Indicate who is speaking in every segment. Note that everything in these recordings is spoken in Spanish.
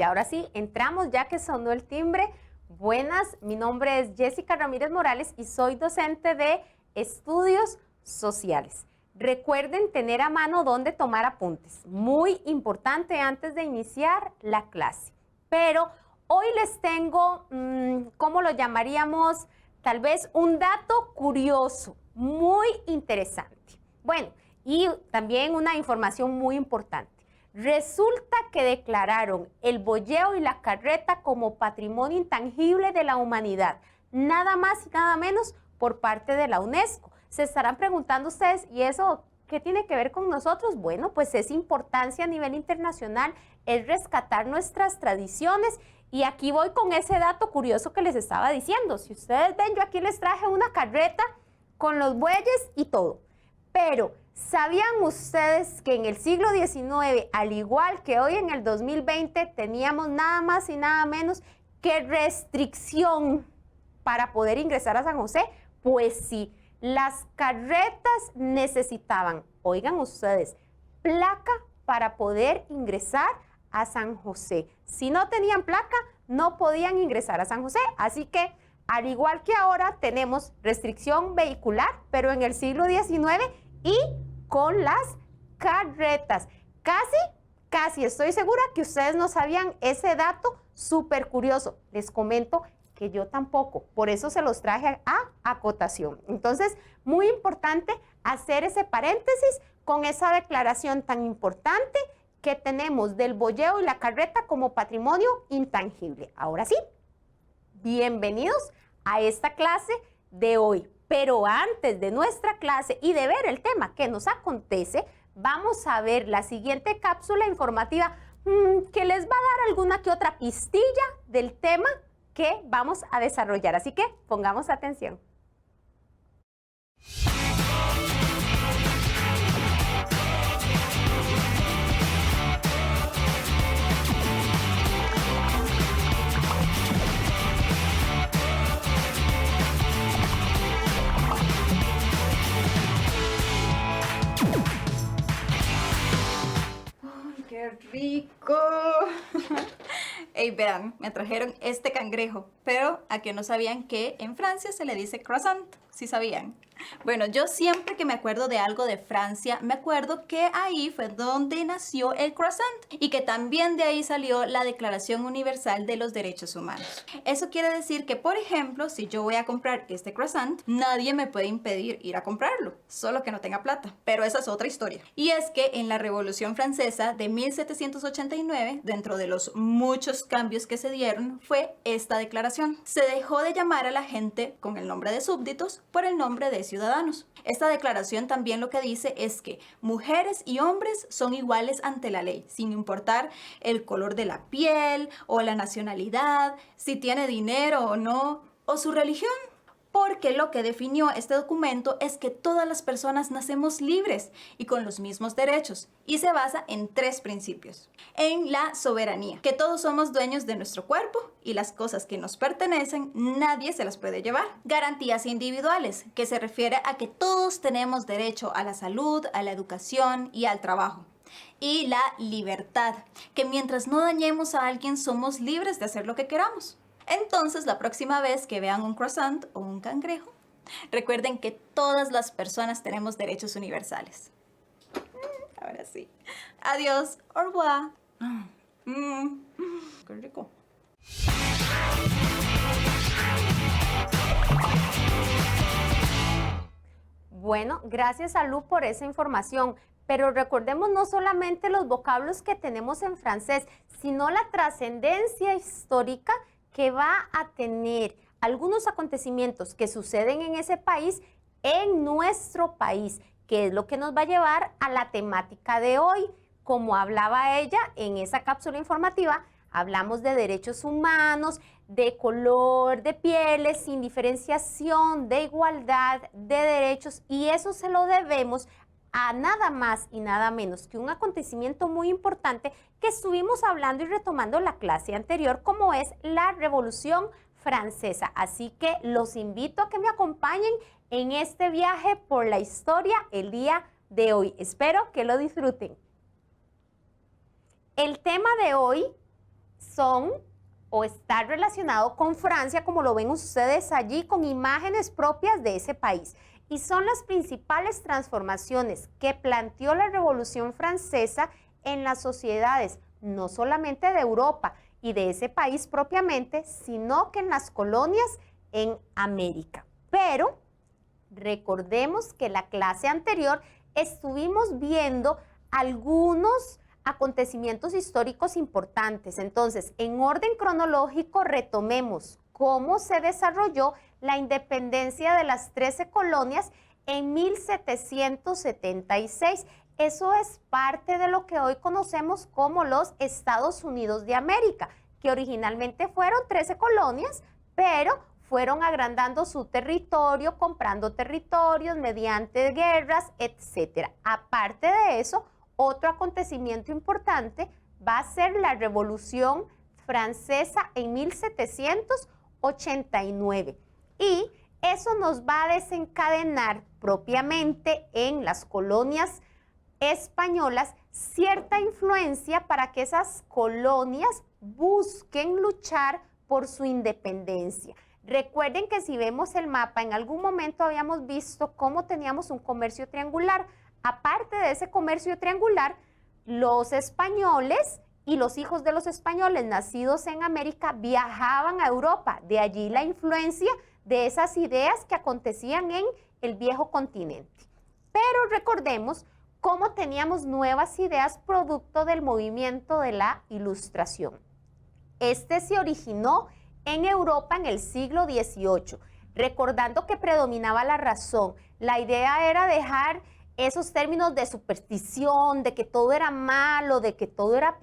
Speaker 1: Y ahora sí, entramos ya que sonó el timbre. Buenas, mi nombre es Jessica Ramírez Morales y soy docente de Estudios Sociales. Recuerden tener a mano donde tomar apuntes. Muy importante antes de iniciar la clase. Pero hoy les tengo, ¿cómo lo llamaríamos? Tal vez un dato curioso, muy interesante. Bueno, y también una información muy importante. Resulta que declararon el boyeo y la carreta como patrimonio intangible de la humanidad, nada más y nada menos por parte de la UNESCO. Se estarán preguntando ustedes, ¿y eso qué tiene que ver con nosotros? Bueno, pues es importancia a nivel internacional, es rescatar nuestras tradiciones. Y aquí voy con ese dato curioso que les estaba diciendo. Si ustedes ven, yo aquí les traje una carreta con los bueyes y todo. Pero, ¿sabían ustedes que en el siglo XIX, al igual que hoy en el 2020, teníamos nada más y nada menos que restricción para poder ingresar a San José? Pues sí, las carretas necesitaban, oigan ustedes, placa para poder ingresar a San José. Si no tenían placa, no podían ingresar a San José. Así que, al igual que ahora, tenemos restricción vehicular, pero en el siglo XIX y con las carretas. Casi estoy segura que ustedes no sabían ese dato súper curioso. Les comento que yo tampoco, por eso se los traje a acotación. Entonces, muy importante hacer ese paréntesis con esa declaración tan importante que tenemos del boyeo y la carreta como patrimonio intangible. Ahora sí, bienvenidos a esta clase de hoy. Pero antes de nuestra clase y de ver el tema que nos acontece, vamos a ver la siguiente cápsula informativa que les va a dar alguna que otra pistilla del tema que vamos a desarrollar. Así que pongamos atención.
Speaker 2: ¡Qué rico! Ey, vean, me trajeron este cangrejo, pero a que no sabían que en Francia se le dice croissant, ¿sí sabían? Bueno, yo siempre que me acuerdo de algo de Francia, me acuerdo que ahí fue donde nació el croissant y que también de ahí salió la Declaración Universal de los Derechos Humanos. Eso quiere decir que, por ejemplo, si yo voy a comprar este croissant, nadie me puede impedir ir a comprarlo, solo que no tenga plata. Pero esa es otra historia. Y es que en la Revolución Francesa de 1789, dentro de los muchos cambios que se dieron, fue esta declaración. Se dejó de llamar a la gente con el nombre de súbditos por el nombre de ciudadanos. Esta declaración también lo que dice es que mujeres y hombres son iguales ante la ley, sin importar el color de la piel o la nacionalidad, si tiene dinero o no, o su religión. Porque lo que definió este documento es que todas las personas nacemos libres y con los mismos derechos, y se basa en 3 principios. En la soberanía, que todos somos dueños de nuestro cuerpo y las cosas que nos pertenecen nadie se las puede llevar. Garantías individuales, que se refiere a que todos tenemos derecho a la salud, a la educación y al trabajo. Y la libertad, que mientras no dañemos a alguien somos libres de hacer lo que queramos. Entonces, la próxima vez que vean un croissant o un cangrejo, recuerden que todas las personas tenemos derechos universales. Ahora sí. Adiós. Au revoir. Qué rico.
Speaker 1: Bueno, gracias a Lu por esa información. Pero recordemos no solamente los vocablos que tenemos en francés, sino la trascendencia histórica que va a tener algunos acontecimientos que suceden en ese país, en nuestro país, que es lo que nos va a llevar a la temática de hoy. Como hablaba ella en esa cápsula informativa, hablamos de derechos humanos, de color de pieles, sin diferenciación, de igualdad, de derechos, y eso se lo debemos a nada más y nada menos que un acontecimiento muy importante que estuvimos hablando y retomando la clase anterior, como es la Revolución Francesa. Así que los invito a que me acompañen en este viaje por la historia el día de hoy. Espero que lo disfruten. El tema de hoy son o está relacionado con Francia, como lo ven ustedes allí, con imágenes propias de ese país. Y son las principales transformaciones que planteó la Revolución Francesa en las sociedades, no solamente de Europa y de ese país propiamente, sino que en las colonias en América. Pero recordemos que la clase anterior estuvimos viendo algunos acontecimientos históricos importantes. Entonces, en orden cronológico, retomemos cómo se desarrolló la independencia de las 13 colonias en 1776. Eso es parte de lo que hoy conocemos como los Estados Unidos de América, que originalmente fueron 13 colonias, pero fueron agrandando su territorio, comprando territorios mediante guerras, etc. Aparte de eso, otro acontecimiento importante va a ser la Revolución Francesa en 1789. Y eso nos va a desencadenar propiamente en las colonias españolas cierta influencia para que esas colonias busquen luchar por su independencia. Recuerden que si vemos el mapa, en algún momento habíamos visto cómo teníamos un comercio triangular. Aparte de ese comercio triangular, los españoles y los hijos de los españoles nacidos en América viajaban a Europa. De allí la influencia de esas ideas que acontecían en el viejo continente. Pero recordemos cómo teníamos nuevas ideas producto del movimiento de la Ilustración. Este se originó en Europa en el siglo XVIII, recordando que predominaba la razón. La idea era dejar esos términos de superstición, de que todo era malo, de que todo era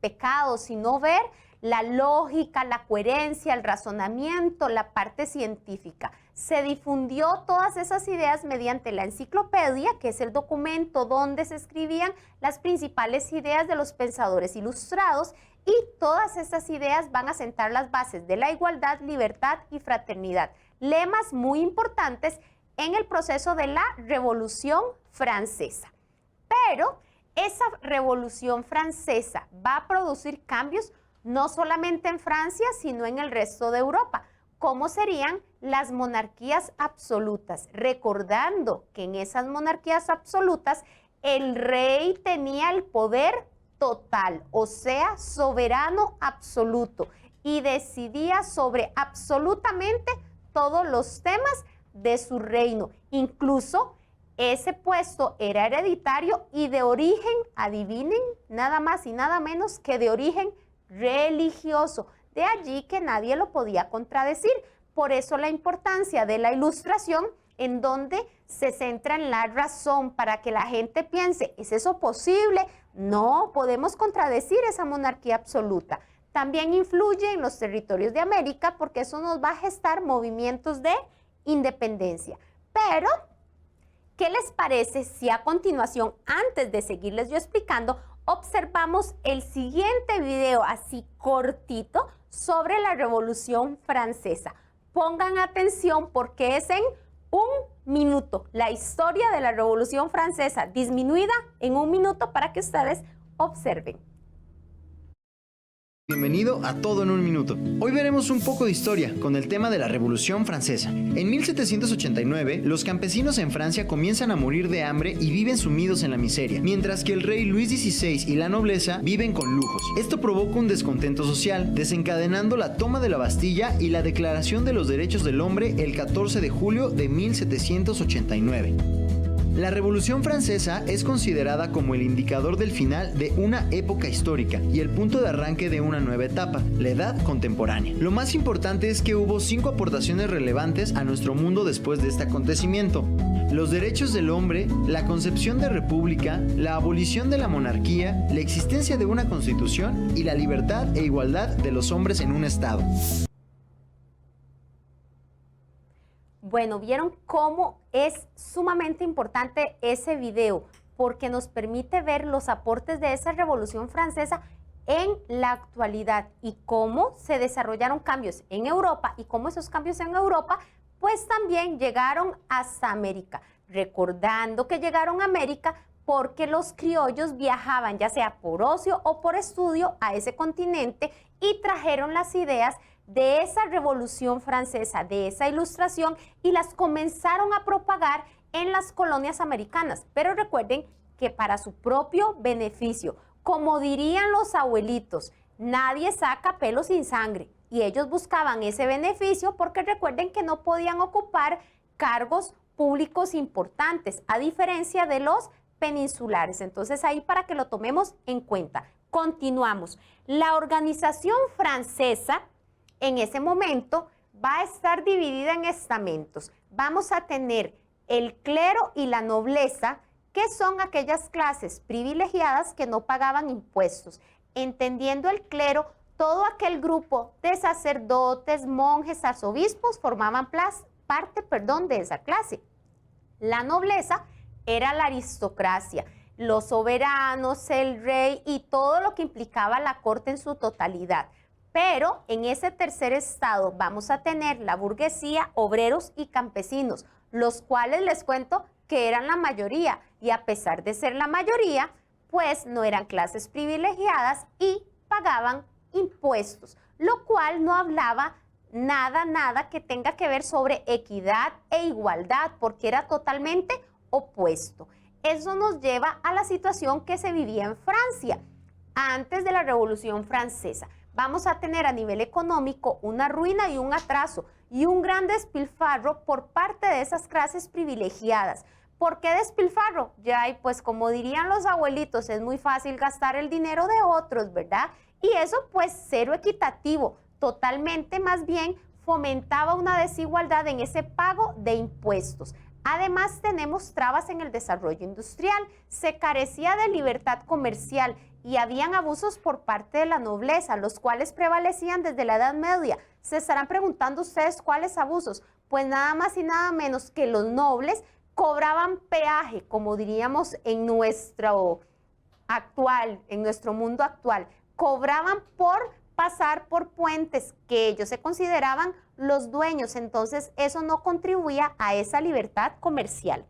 Speaker 1: pecado, sino ver la lógica, la coherencia, el razonamiento, la parte científica. Se difundió todas esas ideas mediante la enciclopedia, que es el documento donde se escribían las principales ideas de los pensadores ilustrados, y todas esas ideas van a sentar las bases de la igualdad, libertad y fraternidad. Lemas muy importantes en el proceso de la Revolución Francesa. Pero esa Revolución Francesa va a producir cambios no solamente en Francia, sino en el resto de Europa, como serían las monarquías absolutas, recordando que en esas monarquías absolutas el rey tenía el poder total, o sea, soberano absoluto, y decidía sobre absolutamente todos los temas de su reino. Incluso ese puesto era hereditario y de origen, adivinen, nada más y nada menos que de origen religioso. De allí que nadie lo podía contradecir. Por eso la importancia de la Ilustración, en donde se centra en la razón para que la gente piense, ¿es eso posible? No, podemos contradecir esa monarquía absoluta. También influye en los territorios de América porque eso nos va a gestar movimientos de independencia. Pero, ¿qué les parece si a continuación, antes de seguirles yo explicando, observamos el siguiente video así cortito sobre la Revolución Francesa? Pongan atención porque es en un minuto. La historia de la Revolución Francesa disminuida en un minuto para que ustedes observen.
Speaker 3: Bienvenido a Todo en un Minuto. Hoy veremos un poco de historia con el tema de la Revolución Francesa. En 1789, los campesinos en Francia comienzan a morir de hambre y viven sumidos en la miseria, mientras que el rey Luis XVI y la nobleza viven con lujos. Esto provoca un descontento social, desencadenando la toma de la Bastilla y la Declaración de los Derechos del Hombre el 14 de julio de 1789. La Revolución Francesa es considerada como el indicador del final de una época histórica y el punto de arranque de una nueva etapa, la Edad Contemporánea. Lo más importante es que hubo 5 aportaciones relevantes a nuestro mundo después de este acontecimiento: los derechos del hombre, la concepción de república, la abolición de la monarquía, la existencia de una constitución y la libertad e igualdad de los hombres en un Estado.
Speaker 1: Bueno, vieron cómo es sumamente importante ese video porque nos permite ver los aportes de esa Revolución Francesa en la actualidad y cómo se desarrollaron cambios en Europa y cómo esos cambios en Europa pues también llegaron hasta América. Recordando que llegaron a América porque los criollos viajaban ya sea por ocio o por estudio a ese continente y trajeron las ideas de esa Revolución Francesa, de esa Ilustración, y las comenzaron a propagar en las colonias americanas. Pero recuerden que para su propio beneficio, como dirían los abuelitos, nadie saca pelo sin sangre. Y ellos buscaban ese beneficio porque recuerden que no podían ocupar cargos públicos importantes, a diferencia de los peninsulares. Entonces ahí para que lo tomemos en cuenta. Continuamos. La organización francesa en ese momento va a estar dividida en estamentos. Vamos a tener el clero y la nobleza, que son aquellas clases privilegiadas que no pagaban impuestos. Entendiendo el clero, todo aquel grupo de sacerdotes, monjes, arzobispos formaban parte de esa clase. La nobleza era la aristocracia, los soberanos, el rey y todo lo que implicaba la corte en su totalidad. Pero en ese tercer estado vamos a tener la burguesía, obreros y campesinos, los cuales les cuento que eran la mayoría, y a pesar de ser la mayoría, pues no eran clases privilegiadas y pagaban impuestos, lo cual no hablaba nada que tenga que ver sobre equidad e igualdad, porque era totalmente opuesto. Eso nos lleva a la situación que se vivía en Francia antes de la Revolución Francesa. Vamos a tener a nivel económico una ruina y un atraso y un gran despilfarro por parte de esas clases privilegiadas. ¿Por qué despilfarro? Ya, y pues como dirían los abuelitos, es muy fácil gastar el dinero de otros, ¿verdad? Y eso pues cero equitativo, totalmente más bien fomentaba una desigualdad en ese pago de impuestos. Además tenemos trabas en el desarrollo industrial, se carecía de libertad comercial y habían abusos por parte de la nobleza, los cuales prevalecían desde la Edad Media. Se estarán preguntando ustedes cuáles abusos. Pues nada más y nada menos que los nobles cobraban peaje, como diríamos en nuestro mundo actual. Cobraban por pasar por puentes que ellos se consideraban los dueños, entonces eso no contribuía a esa libertad comercial.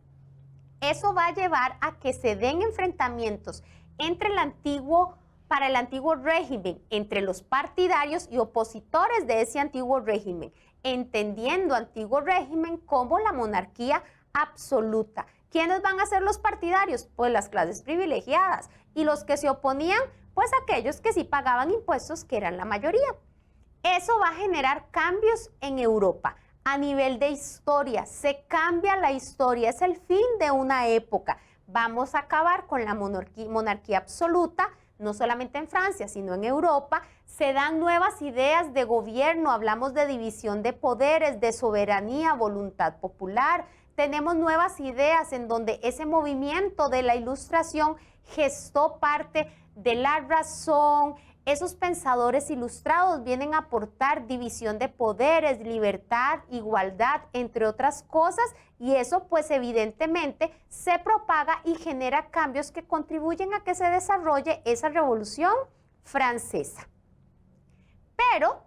Speaker 1: Eso va a llevar a que se den enfrentamientos para el antiguo régimen, entre los partidarios y opositores de ese antiguo régimen, entendiendo antiguo régimen como la monarquía absoluta. ¿Quiénes van a ser los partidarios? Pues las clases privilegiadas, y los que se oponían, pues aquellos que sí pagaban impuestos, que eran la mayoría. Eso va a generar cambios en Europa. A nivel de historia, se cambia la historia, es el fin de una época. Vamos a acabar con la monarquía absoluta, no solamente en Francia, sino en Europa. Se dan nuevas ideas de gobierno, hablamos de división de poderes, de soberanía, voluntad popular. Tenemos nuevas ideas en donde ese movimiento de la Ilustración gestó parte de la razón. Esos pensadores ilustrados vienen a aportar división de poderes, libertad, igualdad, entre otras cosas, y eso pues evidentemente se propaga y genera cambios que contribuyen a que se desarrolle esa Revolución Francesa. Pero,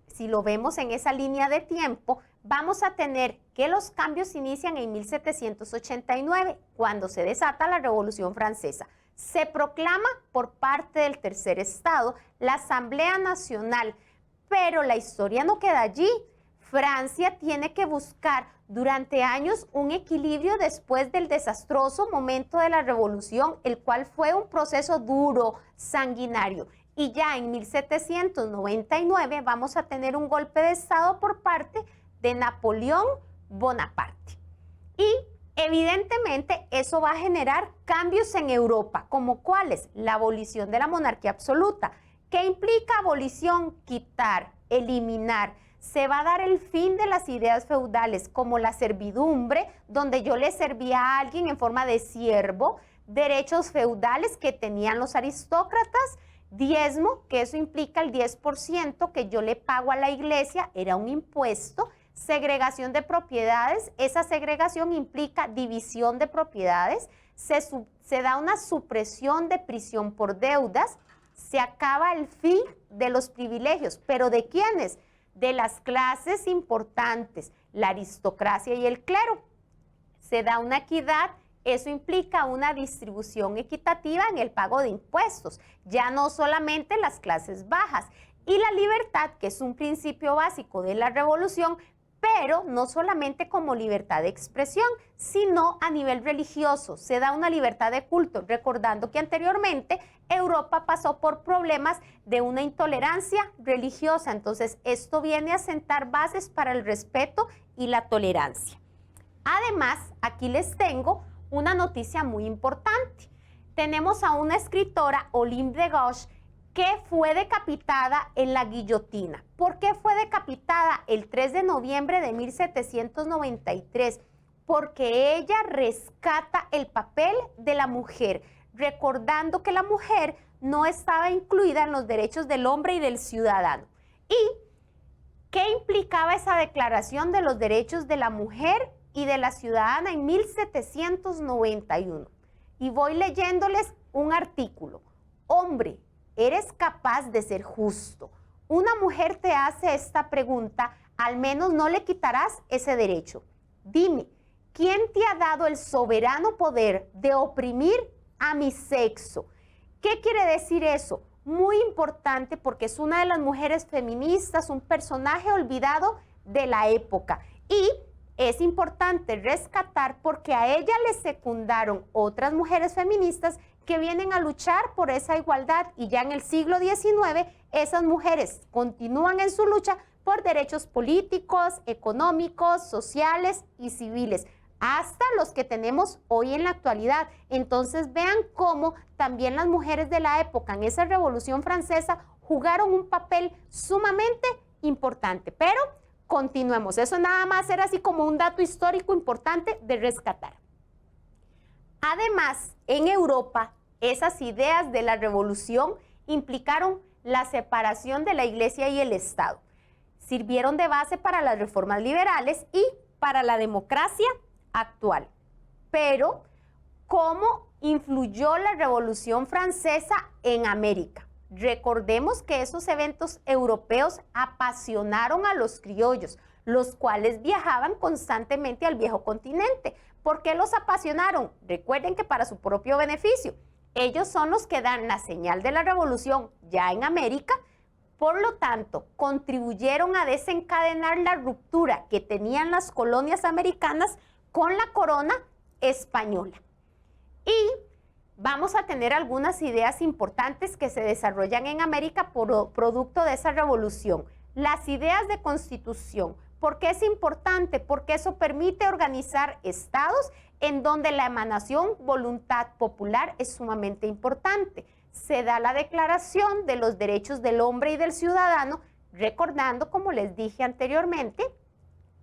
Speaker 1: si lo vemos en esa línea de tiempo, vamos a tener que los cambios inician en 1789, cuando se desata la Revolución Francesa. Se proclama por parte del tercer estado la Asamblea Nacional, pero la historia no queda allí. Francia tiene que buscar durante años un equilibrio después del desastroso momento de la revolución, el cual fue un proceso duro, sanguinario. Y ya en 1799 vamos a tener un golpe de estado por parte de Napoleón Bonaparte. Y evidentemente eso va a generar cambios en Europa, como cuáles: la abolición de la monarquía absoluta. ¿Qué implica abolición? Quitar, eliminar. Se va a dar el fin de las ideas feudales, como la servidumbre, donde yo le servía a alguien en forma de siervo, derechos feudales que tenían los aristócratas, diezmo, que eso implica el 10% que yo le pago a la iglesia, era un impuesto. Segregación de propiedades, esa segregación implica división de propiedades, se da una supresión de prisión por deudas, se acaba el fin de los privilegios, pero ¿de quiénes? De las clases importantes, la aristocracia y el clero. Se da una equidad eso implica una distribución equitativa en el pago de impuestos, ya no solamente las clases bajas. Y la libertad, que es un principio básico de la revolución, pero no solamente como libertad de expresión, sino a nivel religioso. Se da una libertad de culto, recordando que anteriormente Europa pasó por problemas de una intolerancia religiosa. Entonces, esto viene a sentar bases para el respeto y la tolerancia. Además, aquí les tengo una noticia muy importante. Tenemos a una escritora, Olympe de Gouges, que fue decapitada en la guillotina. ¿Por qué fue decapitada el 3 de noviembre de 1793? Porque ella rescata el papel de la mujer, recordando que la mujer no estaba incluida en los derechos del hombre y del ciudadano. ¿Y qué implicaba esa declaración de los derechos de la mujer y de la ciudadana en 1791? Y voy leyéndoles un artículo. Hombre, ¿eres capaz de ser justo? Una mujer te hace esta pregunta, al menos no le quitarás ese derecho. Dime, ¿quién te ha dado el soberano poder de oprimir a mi sexo? ¿Qué quiere decir eso? Muy importante porque es una de las mujeres feministas, un personaje olvidado de la época. Y es importante rescatar porque a ella le secundaron otras mujeres feministas que vienen a luchar por esa igualdad, y ya en el siglo XIX esas mujeres continúan en su lucha por derechos políticos, económicos, sociales y civiles, hasta los que tenemos hoy en la actualidad. Entonces vean cómo también las mujeres de la época en esa Revolución Francesa jugaron un papel sumamente importante. Pero continuemos, eso nada más era así como un dato histórico importante de rescatar. Además, en Europa, esas ideas de la revolución implicaron la separación de la Iglesia y el Estado. Sirvieron de base para las reformas liberales y para la democracia actual. Pero, ¿cómo influyó la Revolución Francesa en América? Recordemos que esos eventos europeos apasionaron a los criollos, los cuales viajaban constantemente al viejo continente. ¿Por qué los apasionaron? Recuerden que para su propio beneficio. Ellos son los que dan la señal de la revolución ya en América, por lo tanto, contribuyeron a desencadenar la ruptura que tenían las colonias americanas con la corona española. Y vamos a tener algunas ideas importantes que se desarrollan en América por producto de esa revolución. Las ideas de constitución. ¿Por qué es importante? Porque eso permite organizar estados en donde la emanación voluntad popular es sumamente importante. Se da la declaración de los derechos del hombre y del ciudadano, recordando, como les dije anteriormente,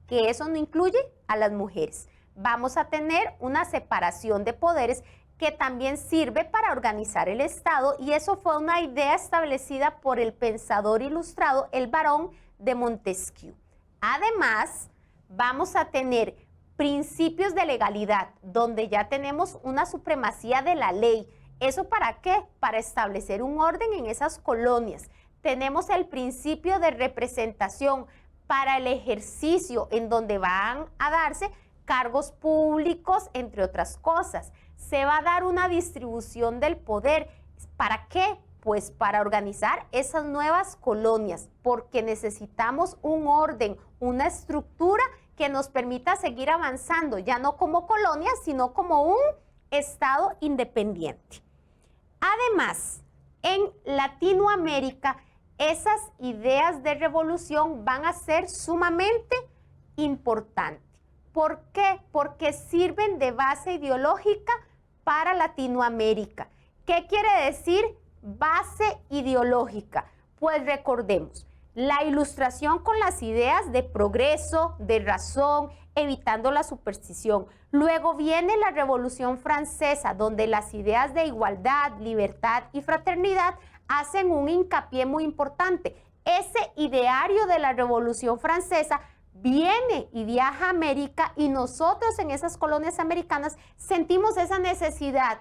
Speaker 1: que eso no incluye a las mujeres. Vamos a tener una separación de poderes que también sirve para organizar el Estado, y eso fue una idea establecida por el pensador ilustrado, el barón de Montesquieu. Además, vamos a tener principios de legalidad, donde ya tenemos una supremacía de la ley. ¿Eso para qué? Para establecer un orden en esas colonias. Tenemos el principio de representación para el ejercicio, en donde van a darse cargos públicos, entre otras cosas. Se va a dar una distribución del poder. ¿Para qué? Pues para organizar esas nuevas colonias, porque necesitamos un orden, una estructura que nos permita seguir avanzando, ya no como colonia, sino como un estado independiente. Además, en Latinoamérica, esas ideas de revolución van a ser sumamente importantes. ¿Por qué? Porque sirven de base ideológica para Latinoamérica. ¿Qué quiere decir base ideológica? Pues recordemos, la ilustración con las ideas de progreso, de razón, evitando la superstición. Luego viene la Revolución Francesa, donde las ideas de igualdad, libertad y fraternidad hacen un hincapié muy importante. Ese ideario de la Revolución Francesa viene y viaja a América, y nosotros en esas colonias americanas sentimos esa necesidad,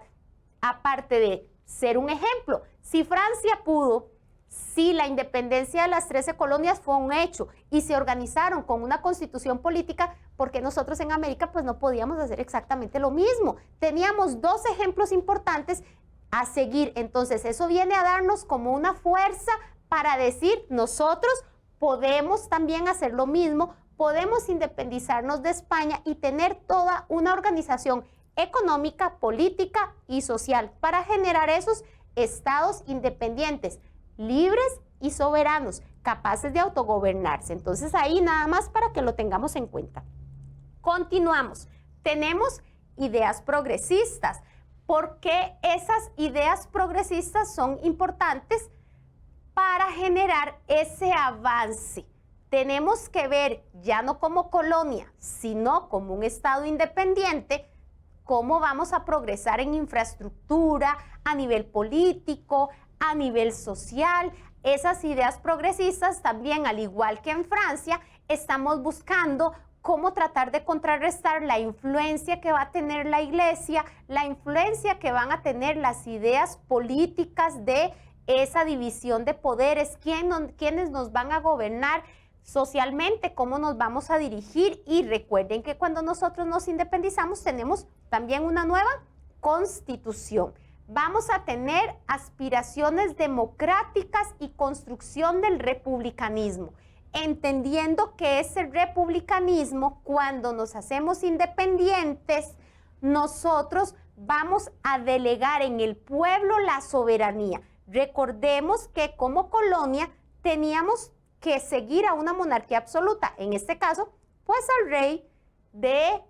Speaker 1: aparte de ser un ejemplo. Si Francia pudo Sí, la independencia de las 13 colonias fue un hecho y se organizaron con una constitución política porque nosotros en América pues no podíamos hacer exactamente lo mismo. Teníamos dos ejemplos importantes a seguir. Entonces eso viene a darnos como una fuerza para decir nosotros podemos también hacer lo mismo, podemos independizarnos de España y tener toda una organización económica, política y social para generar esos estados independientes, libres y soberanos, capaces de autogobernarse. Entonces ahí nada más para que lo tengamos en cuenta. Continuamos. Tenemos ideas progresistas. ¿Por qué esas ideas progresistas son importantes? Para generar ese avance. Tenemos que ver ya no como colonia, sino como un estado independiente, cómo vamos a progresar en infraestructura, a nivel político, a nivel social. Esas ideas progresistas también, al igual que en Francia, estamos buscando cómo tratar de contrarrestar la influencia que va a tener la Iglesia, la influencia que van a tener las ideas políticas de esa división de poderes, quiénes nos van a gobernar socialmente, cómo nos vamos a dirigir. Y recuerden que cuando nosotros nos independizamos tenemos también una nueva constitución. Vamos a tener aspiraciones democráticas y construcción del republicanismo, entendiendo que ese republicanismo, cuando nos hacemos independientes, nosotros vamos a delegar en el pueblo la soberanía. Recordemos que como colonia teníamos que seguir a una monarquía absoluta, en este caso, pues al rey de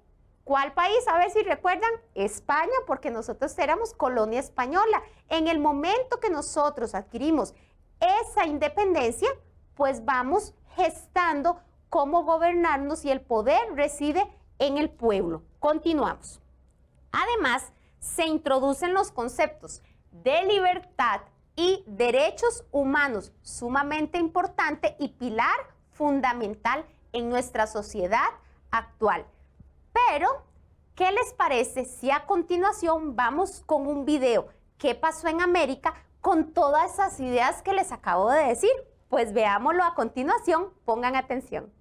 Speaker 1: ¿cuál país? A ver si recuerdan, España, porque nosotros éramos colonia española. En el momento que nosotros adquirimos esa independencia, pues vamos gestando cómo gobernarnos y el poder reside en el pueblo. Continuamos. Además, se introducen los conceptos de libertad y derechos humanos, sumamente importante y pilar fundamental en nuestra sociedad actual. Pero, ¿qué les parece si a continuación vamos con un video? ¿Qué pasó en América con todas esas ideas que les acabo de decir? Pues veámoslo a continuación, pongan atención.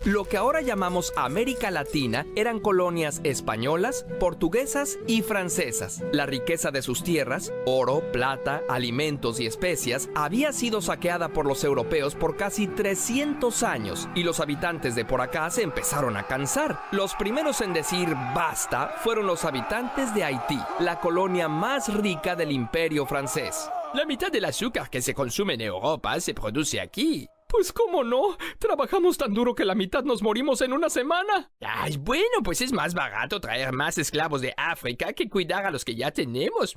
Speaker 4: Lo que ahora llamamos América Latina eran colonias españolas, portuguesas y francesas. La riqueza de sus tierras, oro, plata, alimentos y especias, había sido saqueada por los europeos por casi 300 años y los habitantes de por acá se empezaron a cansar. Los primeros en decir basta fueron los habitantes de Haití, la colonia más rica del Imperio francés. La mitad del azúcar que se consume en Europa se produce aquí. Pues cómo no, trabajamos tan duro que la mitad nos morimos en una semana. Ay, bueno, pues es más barato traer más esclavos de África que cuidar a los que ya tenemos.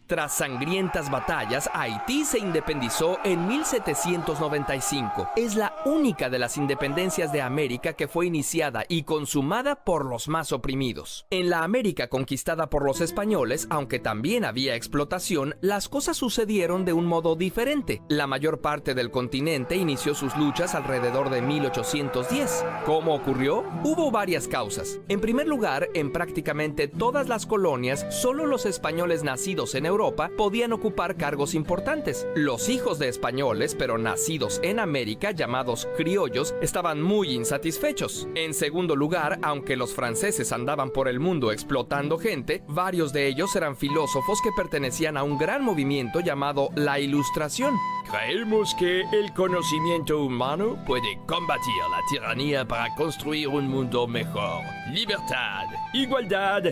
Speaker 4: Tras sangrientas batallas, Haití se independizó en 1795. Es la única de las independencias de América que fue iniciada y consumada por los más oprimidos. En la América conquistada por los españoles, aunque también había explotación, las cosas sucedieron de un modo diferente. La mayor parte del continente inició sus luchas alrededor de 1810. ¿Cómo ocurrió? Hubo varias causas. En primer lugar, en prácticamente todas las colonias, solo los españoles nacidos en Europa podían ocupar cargos importantes. Los hijos de españoles, pero nacidos en América, llamados criollos, estaban muy insatisfechos. En segundo lugar, aunque los franceses andaban por el mundo explotando gente, varios de ellos eran filósofos que pertenecían a un gran movimiento llamado la Ilustración. Creemos que el conocimiento humano puede combatir la tiranía para construir un mundo mejor. Libertad, igualdad,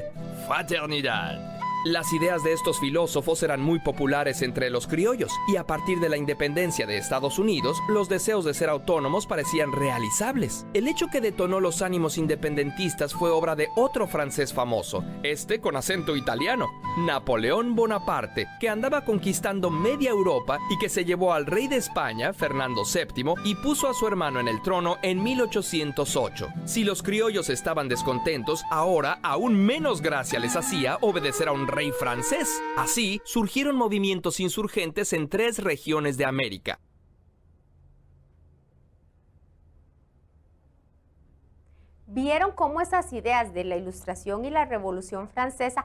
Speaker 4: fraternidad. Las ideas de estos filósofos eran muy populares entre los criollos, y a partir de la independencia de Estados Unidos, los deseos de ser autónomos parecían realizables. El hecho que detonó los ánimos independentistas fue obra de otro francés famoso, este con acento italiano, Napoleón Bonaparte, que andaba conquistando media Europa y que se llevó al rey de España, Fernando VII, y puso a su hermano en el trono en 1808. Si los criollos estaban descontentos, ahora aún menos gracia les hacía obedecer a un rey francés. Así surgieron movimientos insurgentes en 3 regiones de América.
Speaker 1: ¿Vieron cómo esas ideas de la Ilustración y la Revolución Francesa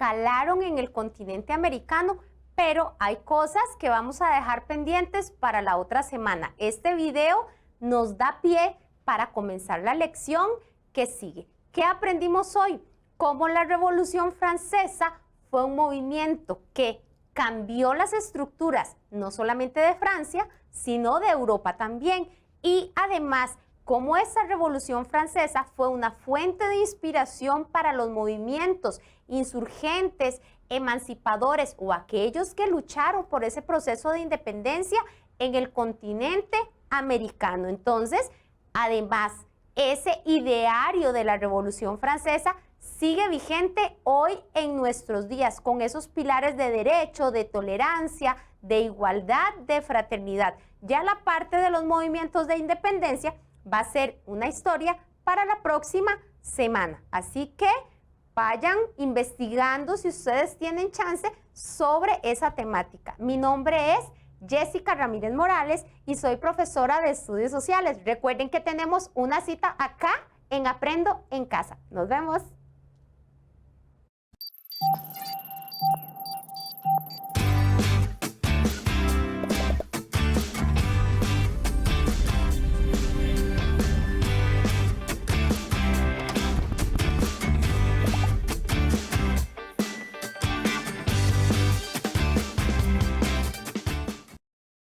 Speaker 1: calaron en el continente americano, pero hay cosas que vamos a dejar pendientes para la otra semana. Este video nos da pie para comenzar la lección que sigue. ¿Qué aprendimos hoy? Cómo la Revolución Francesa fue un movimiento que cambió las estructuras, no solamente de Francia, sino de Europa también. Y además, cómo esa Revolución Francesa fue una fuente de inspiración para los movimientos insurgentes, emancipadores o aquellos que lucharon por ese proceso de independencia en el continente americano. Entonces, además, ese ideario de la Revolución Francesa sigue vigente hoy en nuestros días, con esos pilares de derecho, de tolerancia, de igualdad, de fraternidad. Ya la parte de los movimientos de independencia va a ser una historia para la próxima semana. Así que vayan investigando si ustedes tienen chance sobre esa temática. Mi nombre es Jessica Ramírez Morales y soy profesora de Estudios Sociales. Recuerden que tenemos una cita acá en Aprendo en Casa. Nos vemos.